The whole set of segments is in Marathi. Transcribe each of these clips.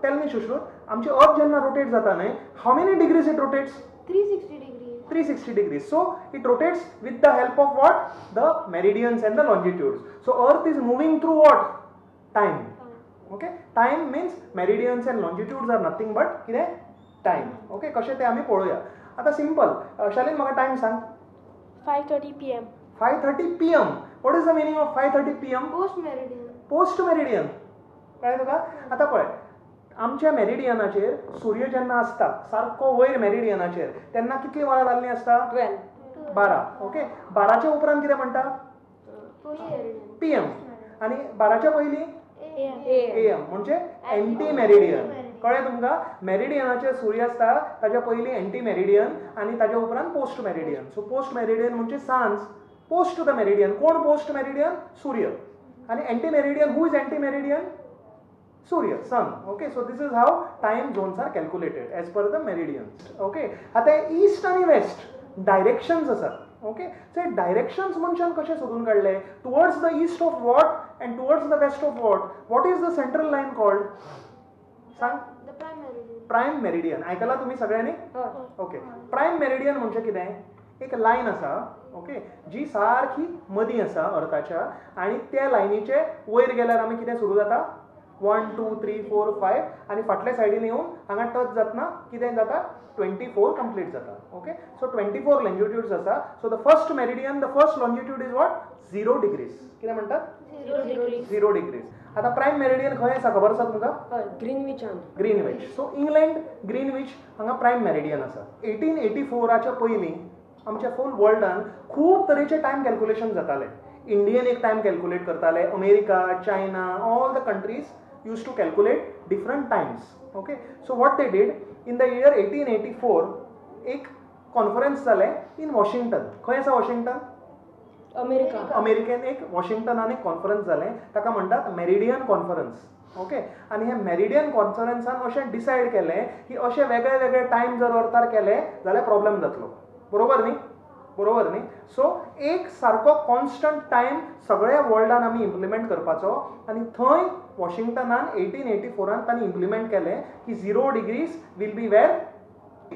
टेल मी सुश्रुत, आमची अर्थ जेन्ना रोटेट जाता न्हय, how many degrees it rotates? 360 degrees. 360 degrees. So it rotates with the help of what? The meridians and the longitudes. So earth is moving through what? Time. Okay, time means meridians and longitudes are nothing but कितें? Time. Okay, कशें तें आमी पळोवया. आतां सिंपल, शालीन म्हाका टायम सांग. 5:30 p.m. 5:30 PM. What is the meaning of 5:30 PM? Post meridian. Post meridian. कळ्ळें तुका? आतां पळय, आमच्या मेरिडियनाचेर सूर्य जेन्ना आसता सारको वयर मेरिडियनाचेर तेन्ना कितली वरां जाल्लीं आसता? 12. ओके, 12च्या उपरांत कितें म्हणटा? PM. आनी 12च्या पयलीं AM म्हणजे एंटी मेरिडियन. कळ्ळें तुमकां? मेरिडियनाचेर सूर्य आसता ताच्या पयलीं एंटी मेरिडियन आनी ताच्या उपरांत post meridian. So post meridian म्हणजे सांज. Post to the meridian. कोण पोस्ट मेरिडियन? सूर्य. आणि ante meridian, who is ante meridian? सूर्य, sun. Okay, so this is how time zones are calculated as per the meridians. Okay, आता ईस्ट आणि वेस्ट डायरेक्शन्स आसात. ओके, सो हे डायरेक्शन्स मनशान कशे सोदून काडले? Towards the east of what and towards the west of what? What is the central line called? सांग. Prime meridian. आयकला तुम्ही सगळ्यांनी? ओके, प्राइम मेरिडियन म्हणजे कितें? एक लाईन आसा, ओके, जी सारखी मदीं आसा अर्थाच्या, आणि त्या लायनीचे वयर गेल्यार आमी कितें सुरू जाता? 1 2 3 4 5 आणि फाटल्या सायडीन येवन हांगा टच जातना कितें जाता? 24 कंप्लीट जाता. ओके, सो 24 लॉन्जिट्यूड्स आसा. So the first meridian, the first longitude is what? 0 degrees. कितें म्हणटात? 0 डिग्रीज. आता प्राइम मेरिडियन खंय आसा खबर आसा तुमकां? ग्रीनविचान. ग्रीनविच. सो इंग्लंड ग्रीनविच हांगा प्राइम मेरिडियन आसा. 1884च्या पयलीं आमच्या फूल वर्ल्डान खूब तरेचे टायम कॅल्क्युलेशन जाताले. इंडियन एक टायम कॅल्क्युलेट करताले, America, China, all the countries used to calculate different times. Okay, so what they did in the year 1884 एक कॉन्फरन्स जाले इन वॉशिंग्टन. खंय आसा वॉशिंग्टन? अमेरिकेन एक वॉशिंग्टनान एक कॉन्फरन्स जाले, ताका म्हणटात मेरिडियन कॉन्फरन्स. ओके, आणि हे मेरिडियन कॉन्फरन्सान अशें डिसायड केलें की अशे वेगळे वेगळे टायम जर अर्थार केले जाल्यार प्रॉब्लेम जातलो. बरोबर न्ही? बरोबर न्ही? सो एक सारको कॉन्स्टंट टायम सगळ्या वर्ल्डान आमी इम्प्लिमेंट करपाचो, आनी थंय वॉशिंग्टनान 1884 तांणी इम्प्लिमेंट केलें की 0 degrees will be where?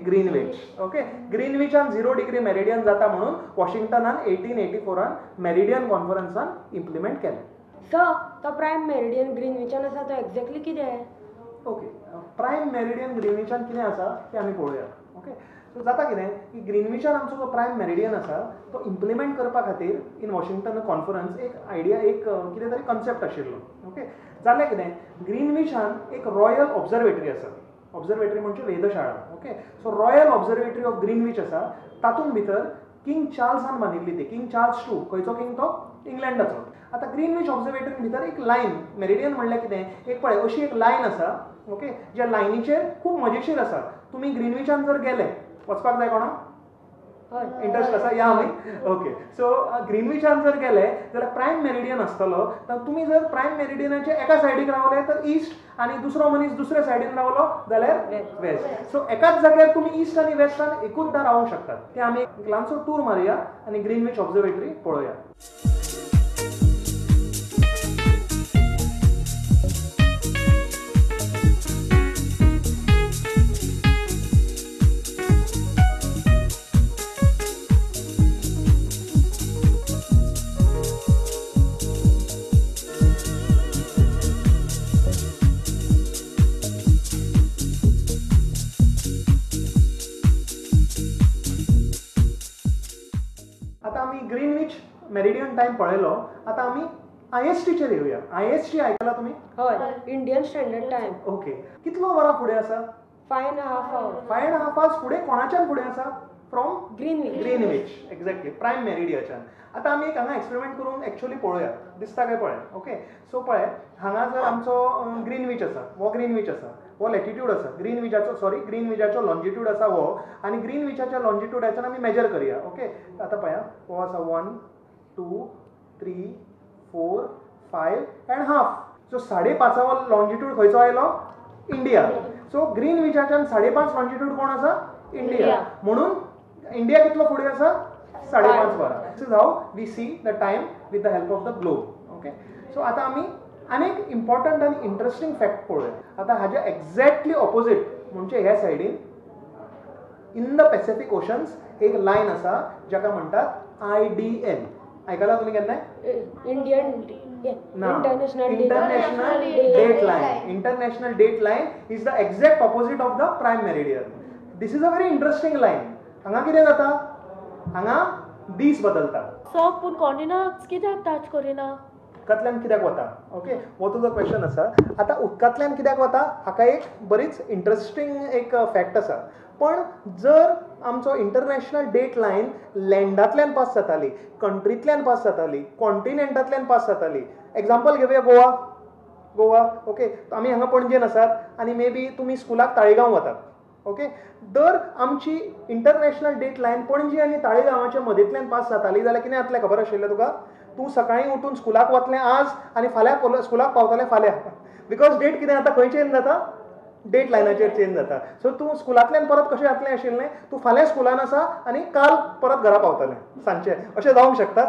Greenwich. Okay, ग्रीनविचान 0 डिग्री मेरिडियन जाता म्हणून वॉशिंग्टनान 1884 मेरिडियन कॉन्फरन्सान इम्प्लिमेंट केलें. सो तो प्राइम मेरिडियन ग्रीनविचान आसा तो एक्झॅक्टली कितें? ओके, प्राइम मेरिडियन ग्रीनविचान कितें आसा तें आमी पळोवया. ओके, सो जाता कितें की ग्रीनविचान आमचो जो प्राइम मेरिडियन आसा तो इम्प्लिमेंट करपा खातीर इन वॉशिंग्टन कॉन्फरन्स एक आयडिया, एक कितें तरी कन्सेप्ट आशिल्लो. ओके, जालें कितें? ग्रीनविचान एक रॉयल ऑब्झर्वेटरी आसा. ऑब्झर्वेटरी म्हणजे वेधशाळा. Okay, so royal observatory of Greenwich आसा. तातूंत भितर किंग चार्ल्सान बांदिल्ली ती. King Charles II. खंयचो किंग तो? इंग्लंडाचो. आता ग्रीनविच ऑब्झर्वेटरी भितर एक लायन, मेरिडियन म्हणल्यार कितें? एक पळय अशी एक लायन आसा. ओके, ज्या लायनीचेर खूब मजेशीर आसा. तुमी ग्रीनविचान जर गेले, वचपाक जाय कोणाक? इंटरेस्ट आसा? या आमी. ओके, सो ग्रीनविचान जर गेले जाल्यार प्राइम मेरिडियन आसतलो. तर तुमी जर प्राइम मेरिडियनाच्या एका सायडीक रावले तर ईस्ट, आणि दुसरो मनीस दुसऱ्या सायडीन रावलो जाल्यार वेस्ट. सो एकाच जाग्यार तुमी ईस्ट आणि वेस्टान एकूचदा रावूंक शकतात. ते आमी एक ल्हानसो टूर मारया आनी ग्रीनविच ऑब्झर्वेटरी पळोवया. मेरिडियन टाइम पळयलो. आता आमी ISTचेर येवया. IST आयकला तुमी? हय, इंडियन स्टँडर्ड टायम. ओके, कितलो वरां फुडें आसा? 5.5 hours. 5.5 hours फुडें कोणाच्यान फुडें आसा? From Greenwich. एक्झॅक्टली, प्राइम मेरिडियनाच्यान. आता आमी एक हांगा एक्सपेरिमेंट करून एक्चुअली पळोवया. दिसता काय पळय. ओके, सो पळय, हांगा जर आमचो ग्रीनविच आसा, हो ग्रीनविच आसा, हो लॅटिट्यूड आसा. ग्रीनविचाचो लॉन्जिट्यूड आसा हो, आणि ग्रीनविचाच्या लॉन्जिट्यूडाच्यान आमी मेजर करया. ओके, आता पळया, हो आसा 1 2 3 4 5 and half. सो 5.5 लॉन्जिट्यूड खंयचो आयलो? इंडिया. सो ग्रीनविचाच्यान 5.5 लॉन्जिट्यूड कोण आसा? इंडिया. म्हणून इंडिया कितलो फुडें आसा? 5.5 वरां. This is how we see the time with the help of the globe. Okay, so आता आमी आनी एक इम्पॉर्टंट आनी इंटरेस्टिंग फॅक्ट पळय. आतां हाज्या एक्झॅक्टली ऑपोजीट म्हणजे ह्या सायडीन इन द पॅसिफीक ओशन्स एक लायन आसा जाका म्हणटात IDL. आयकलां तुमी केन्नाय? Indian international date line. International date line is the exact opposite of the prime meridian. This is a very interesting line. हांगा कितें जाता? हांगा दीस बदलता. सो पूण कॉर्डिनेट्स कित्याक टच करिना? उदकांतल्यान कित्याक वता? ओके, हो तुजो क्वेश्चन आसा. आतां उदकांतल्यान कित्याक वता हाका एक बरीच इंटरेस्टिंग एक फॅक्ट आसा. पण जर आमचो इंटरनॅशनल डेट लायन लँडांतल्यान पास जाताली, कंट्रींतल्यान पास जाताली, कॉन्टिनेंटांतल्यान पास जाताली. एग्जाम्पल घेवया गोवा. ओके, आमी हांगा पणजेन आसात आनी मे बी तुमी स्कुलाक ताळेगांव वतात. ओके, जर आमची इंटरनॅशनल डेट लायन पणजी आनी ताळेगांवाच्या मदींतल्यान पास जाताली जाल्यार कितें जातलें खबर आशिल्लें तुका? तूं सकाळीं उठून स्कुलाक वतलें आज आनी फाल्यां स्कुलाक पावतलें फाल्यां. बिकॉज डेट कितें जाता? खंय चेंज जाता? डेट लायनाचेर चेंज जाता. सो तूं स्कुलांतल्यान परत कशें जातलें आशिल्लें? तूं फाल्यां स्कुलान आसा आनी काल परत घरा पावतलें सांजचें. अशें जावंक शकता?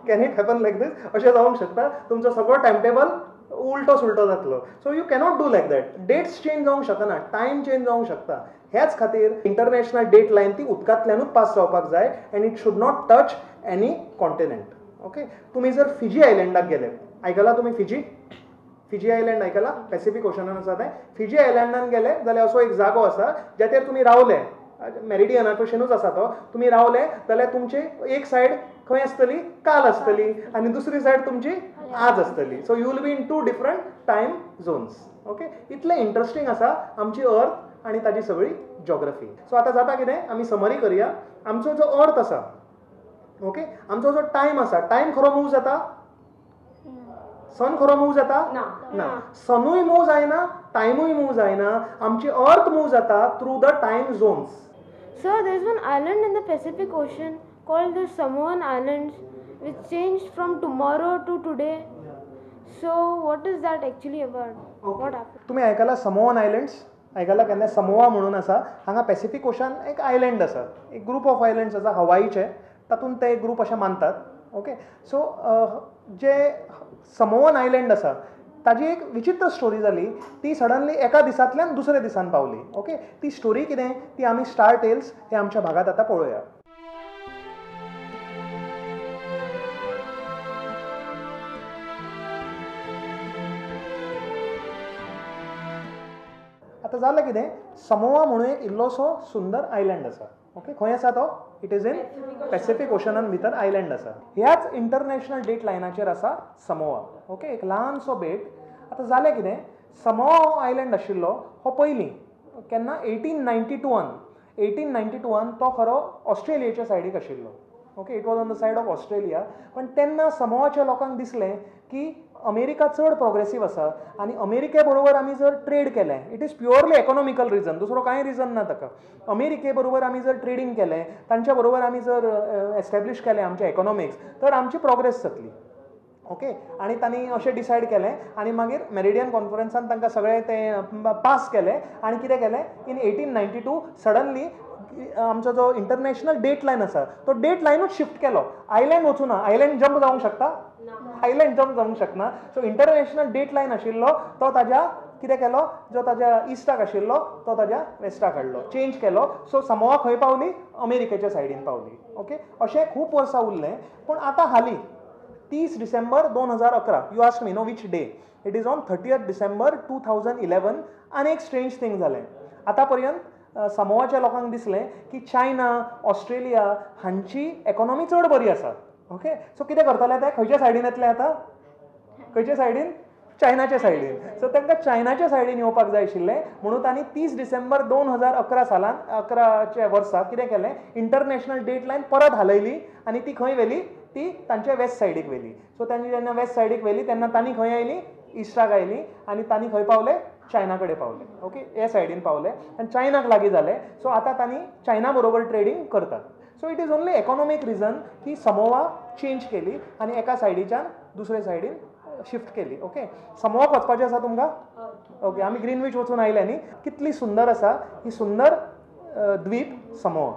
कॅन इट हॅपन लायक दीस? अशें जावंक शकता? तुमचो सगळो टायम टेबल उलटो सुलटो जातलो. So you cannot do like that. Dates change जावंक शकना, टायम चेंज जावंक शकता. ह्याच खातीर इंटरनॅशनल डेट लायन ती उदकांतल्यानूच पास जावपाक जाय and it should not touch any continent. Okay, तुम्ही जर फिजी आयलँडाक गेले, आयकलां तुमी फिजी आयलँड आयकलां? पॅसिफीक ओशनान आसा तें. फिजी आयलँडान गेले जाल्यार असो एक जागो आसा ज्याचेर तुमी रावले, मेरिडियना भशेनूच आसा तो. तुमी रावले जाल्यार तुमची एक सायड खंय आसतली? काल आसतली आनी दुसरी सायड तुमची आज आसतली. So you will be in 2 different time zones. Okay, इतलें इंटरेस्टिंग आसा आमची अर्थ आनी ताजी सगळी जॉग्रफी. सो आतां जाता कितें? आमी समरी करया. आमचो जो अर्थ आसा, ओके, आमचो जो टायम आसा, टायम खरो मूव जाता? सन खरो मूव जाता? ना. सनूय मूव जायना, टायमूय मूव जायना. आमची अर्थ मूव जाता through the time zones. So there's one island in the Pacific Ocean called the Samoan Islands which changed from tomorrow to today. So what is that actually about? What happened? तुम्ही आयकलां समोवन आयलँड्स? आयकलां केन्ना? समोवा म्हणून आसा. हांगा पॅसिफीक ओशन एक आयलँड आसा, एक ग्रूप ऑफ आयलँड्स आसा हवाईचे. तातूंत ते एक ग्रूप अशें मानतात. ओके, सो जे समोवन आयलँड आसा ताजी एक विचित्र स्टोरी जाली. ती सडनली एका दिसांतल्यान दुसऱ्या दिसान पावली. ओके, ती स्टोरी कितें ती आमी स्टार टेल्स हे आमच्या भागात आतां पळोवया. आतां जालें कितें? समोवा म्हणून एक इल्लोसो सुंदर आयलँड आसा. ओके, खंय आसा तो? इट इज इन पॅसिफीक ओशनान भितर आयलँड आसा. ह्याच इंटरनॅशनल डेट लायनाचेर आसा समोवा. ओके, एक ल्हानसो बेट. आतां जालें कितें? समोवा हो आयलँड आशिल्लो हो पयलीं केन्ना 1892 तो खरो ऑस्ट्रेलियाच्या सायडीक आशिल्लो. Okay, it was on the said of Australia. पण तेन्ना समोवाच्या लोकांक दिसलें की अमेरिका चड प्रोग्रेसीव आसा आनी अमेरिके बरोबर आमी जर ट्रेड केलें, it is purely economical reason, दुसरो कांय रिजन ना ताका. अमेरिके बरोबर आमी जर ट्रेडींग केलें, तांच्या बरोबर आमी जर एस्टॅब्लीश केलें आमचें इकॉनॉमिक्स, तर आमची प्रोग्रेस जातली. ओके, आनी तांणी अशें डिसायड केलें आनी मागीर मेरिडियन कॉन्फरन्सान तांकां सगळें तें पास केलें. आनी कितें केलें? इन 1892 सडनली आमचो जो इंटरनॅशनल डेट लायन आसा तो डेट लायनूच शिफ्ट केलो. आयलँड वचूना. आयलँड जंप जावंक शकता? आयलँड जंप जावंक शकना. सो इंटरनॅशनल डेट लायन आशिल्लो तो ताज्या कितें केलो? जो ताज्या इस्टाक आशिल्लो तो ताज्या वेस्टाक हाडलो, चेंज केलो. सो समोवा खंय पावली? अमेरिकेच्या सायडीन पावली. ओके, अशें खूब वर्सां उरलें. पूण आतां हालीं 30 December 2011, you ask me know which day, it is on 30th December 2011. आनी एक स्ट्रेंज थिंग जालें. आतां पर्यंत समोवाच्या लोकांक दिसलें की चायना, ऑस्ट्रेलिया हांची इकॉनॉमी चड बरी आसा. ओके, सो कितें करतले ते? खंयच्या सायडीन येतले आतां? खंयच्या सायडीन? चायनाच्या सायडीन. सो तांकां चायनाच्या सायडीन येवपाक जाय आशिल्लें. म्हणून तांणी 30 डिसेंबर 2011 वर्सा कितें केलें? इंटरनॅशनल डेट लायन परत हालयली आनी ती खंय व्हेली? ती तांच्या वेस्ट सायडीक व्हेली. सो तांणी जेन्ना वेस्ट सायडीक व्हेली तेन्ना तांणी खंय आयली? इस्टाक आयली आनी तांणी खंय पावले? चायना कडेन पावले. ओके, हे सायडीन पावले आनी चायनाक लागीं जाले. सो आतां तांणी चायना बरोबर ट्रेडींग करतात. So it is only economic reason की समोवा चेंज केली आनी एका सायडीच्यान दुसरे सायडीन शिफ्ट केली. ओके, समोवाक वचपाचें आसा तुमकां? ओके, आमी ग्रीनवीच वचून आयले न्ही. कितली सुंदर आसा ही सुंदर द्वीप समोवा.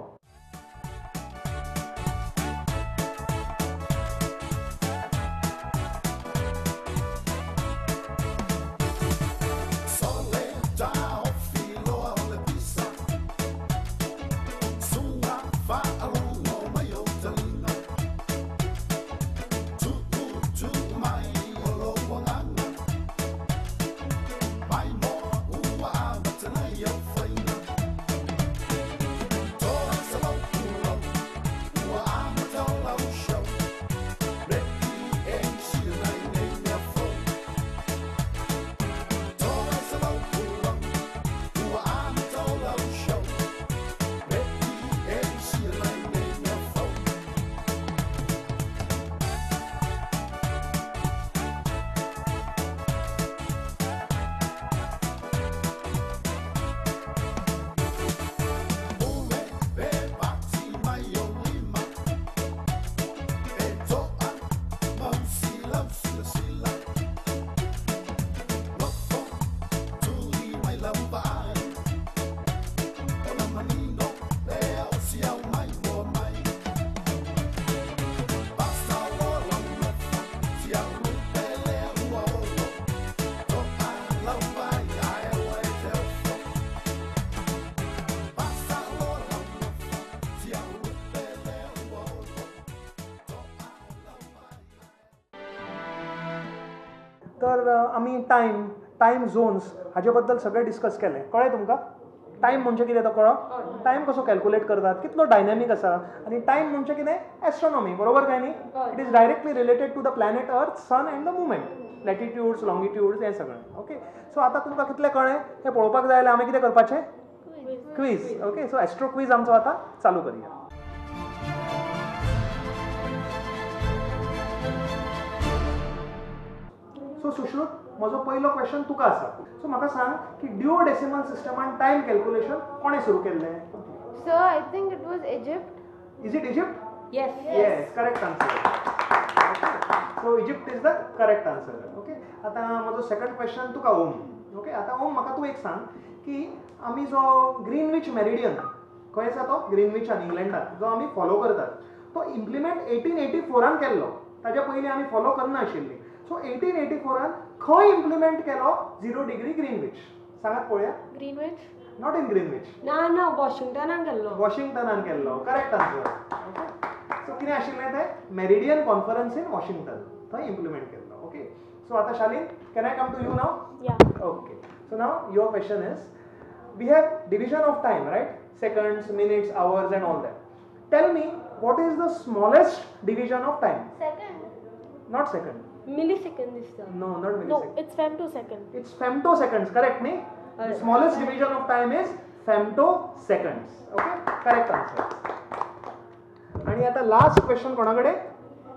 तर आमी टायम झोन्स हाजे बद्दल सगळें डिस्कस केलें. कळ्ळें तुमकां? टायम म्हणजे कितें तो कळ्ळो? टायम कसो कॅल्कुलेट करतात, कितलो डायनॅमीक आसा, आनी टायम म्हणजे कितें? एस्ट्रोनॉमी, बरोबर काय न्ही? It is directly related to the planet earth, sun and the movement, latitudes, longitudes, हें सगळें. ओके, सो आतां तुमकां कितलें कळ्ळें हें पळोवपाक जाय जाल्यार आमी कितें करपाचें? Quiz. Okay, so astro quiz आमचो आतां चालू करुया. सो सुश्रुत, म्हजो पयलो क्वेश्चन तुका आसा. सो म्हाका सांग की ड्युओडेसिमल सिस्टमान टायम कॅल्क्युलेशन कोणें सुरू केल्लें? So I think it was Egypt. Is it Egypt? Yes. Yes, correct answer. Okay. So Egypt is the correct answer. Okay. आता म्हजो सेकंड क्वेश्चन तुका ओम. ओके, आता ओम म्हाका तूं एक सांग की आमी जो ग्रीनविच मेरिडियन खंय आसा तो ग्रीनविचान इंग्लंडात जो आमी फॉलो करतात तो इम्प्लिमेंट 1884 केल्लो. ताज्या पयलीं आमी फॉलो करना आशिल्ली. सो 1884 खंय इम्प्लिमेंट केलो 0 डिग्री ग्रीनविच? सांगात पळोवया. Greenwich. Not in Greenwich. ना वॉशिंग्टनान गेल्लो. वॉशिंग्टनान केल्लो. Correct answer. ओके, सो कितें आशिल्लें तें मेरिडियन कॉन्फरन्स इन वॉशिंग्टन थंय इम्प्लिमेंट केल्लो. ओके, सो आतां Shalin, can I come to you नाव? Yeah. Okay, so now your question is, we have division of time, right? Seconds, minutes, hours and all that. Tell me, what is the smallest division of time? Second. Not second. Millisecond is the. No, not No, millisecond. it's femtosecond. It's femtoseconds, correct me? The smallest division of time is femtoseconds. Okay, correct answer. आणि आता लास्ट क्वेश्चन कोणाकडे?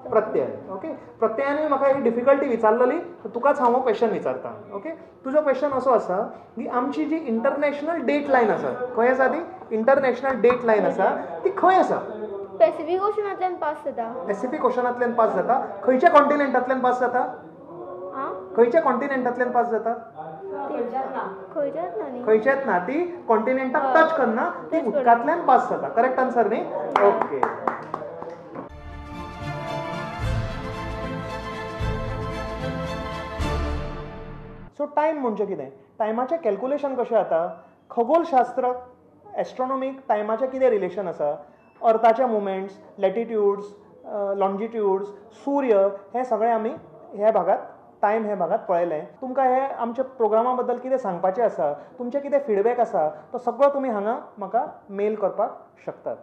प्रत्यय. ओके, प्रत्ययाने म्हाका एक डिफिकल्टी विचारलेली, तुकाच हांव क्वेश्चन विचारता. ओके, तुजो क्वेश्चन असो आसा की आमची जी इंटरनॅशनल डेट लायन आसा, खंय आसा ती? इंटरनॅशनल डेट लायन आसा ती खंय आसा? पॅसिफिक ओशनांतल्यान पास जाता. पॅसिफिक ओशनांतल्यान पास जाता. खंयच्या कॉन्टिनेंटांतल्यान पास जाता? हां? खंयच्या कॉन्टिनेंटांतल्यान पास जाता? खंयच्याच ना न्ही. खंयच्याच ना, ती कॉन्टिनेंटाक टच करना, ती उदकांतल्यान पास जाता. करेक्ट आन्सर न्ही? ओके. सो टायम म्हणजे कितें? टायमाचें कॅल्क्युलेशन कशें जाता? खगोलशास्त्र, एस्ट्रोनॉमीक टायमाचें कितें रिलेशन आसा? अर्थाचे मुवमेंट्स, लॅटिट्यूड्स, लॉंजिट्यूड्स, सूर्य, हें सगळें आमी ह्या भागात टायम ह्या भागात पळयलें. तुमकां हे आमच्या प्रोग्रामा बद्दल कितें सांगपाचें आसा, तुमचें कितें फीडबॅक आसा, तो सगळो तुमी हांगा म्हाका मेल करपाक शकतात.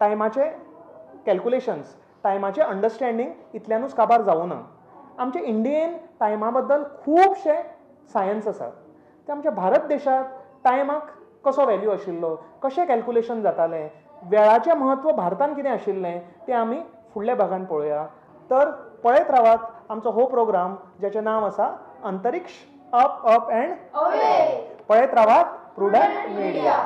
टायमाचे कॅल्क्युलेशन्स, टायमाचें अंडरस्टँडींग इतल्यानूच काबार जावं ना. आमच्या इंडियेन टायमा बद्दल खुबशे सायन्स आसा. ते आमच्या भारत देशात टायमाक कसो व्हॅल्यू आशिल्लो, कशें कॅल्क्युलेशन जातालें, वेळाचें म्हत्व भारतान कितें आशिल्लें तें आमी फुडल्या भागान पळोवया. तर पळयत रावात आमचो हो प्रोग्राम जाचें नांव आसा अंतरिक्ष अप अँड पळयत रावात प्रुडंट मिडिया.